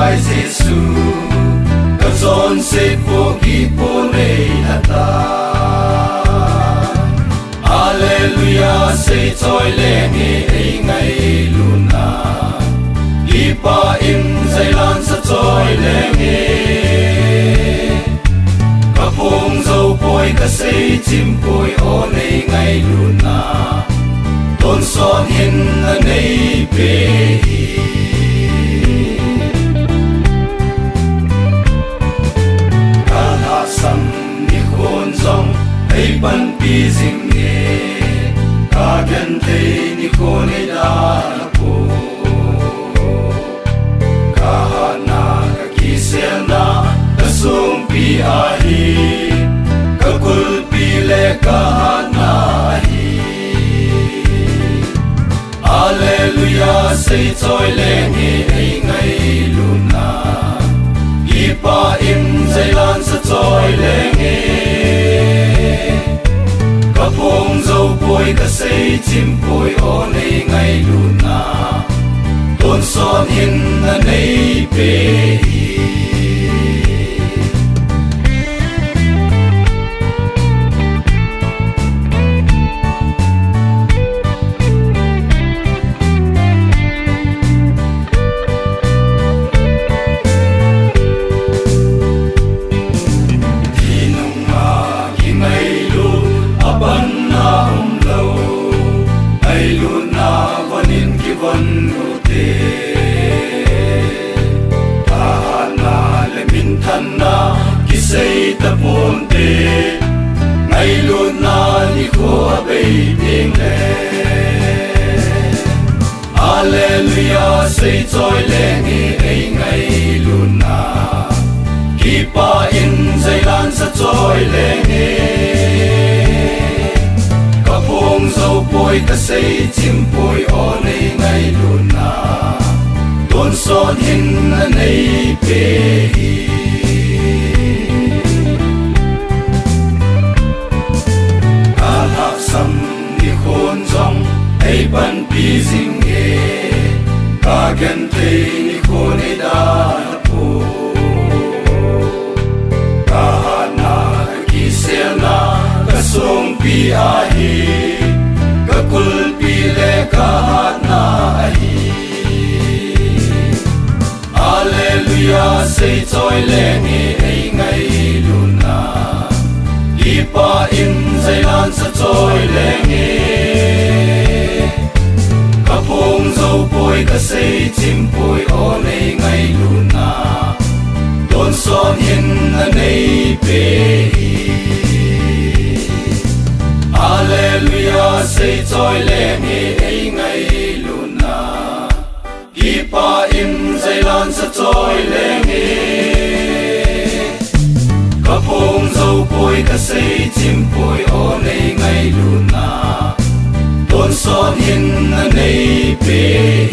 Pai Giêsu Các dọn xếp của kỳ bố này là ta Alleluia xây trôi lệ nghe ấy ngay luôn à Ipa im dây lan sa trôi lệ nghe Các phong dâu bôi các xây chim bôi ô này ngay luôn à Tôn son hin ở này bê Cả hạ xăm ni khôn dòng hay bắn pi dinh nghe Cả gần thấy ni khôn ấy đã là cô Cả hạ na cả kỳ xe na cả sông pi ahi Cả kul pi le cả hạ na hi Alleluia xây trôi lệ nghe ấy ngay luôn à Ipa im dây lan sa trôi lệ nghe Các phong dâu bôi các xây chim bôi ô này ngay luôn à Tôn son hin ở này bê Văn ngô tê Ta na lệ min thân na Kỳ xây ta bồn tê Ngay luôn na ni khô bây tiếng lệ Alleluia xây trôi lệ nghe ấy ngay luôn na Kỳ pa in dây lan sa trôi lệ nghe Các phong dâu bôi các xây chim bôi ô này ngay luôn à Tôn son hin ở này bê Cả hạ xăm ni khôn dòng hay bắn pi dinh nghe Cả gần thấy ni khôn ấy đã là bố Cả hạ na cả kỳ xe na cả sông pi ahi Cả kul pi le cả hát na ahi Alleluia xây trôi lệ nghe ấy ngay luôn à Ipa im dây lan sa trôi lệ nghe Các phong dâu bôi các xây chim bôi ô này ngay luôn à Tôn son hin ở này bê Alleluia xây trôi lệ nghe ấy ngay luôn à Ipa im dây lan sa trôi lệ nghe Các phong dâu bôi các xây chim bôi ô này ngay luôn à Tôn son hin ở này bê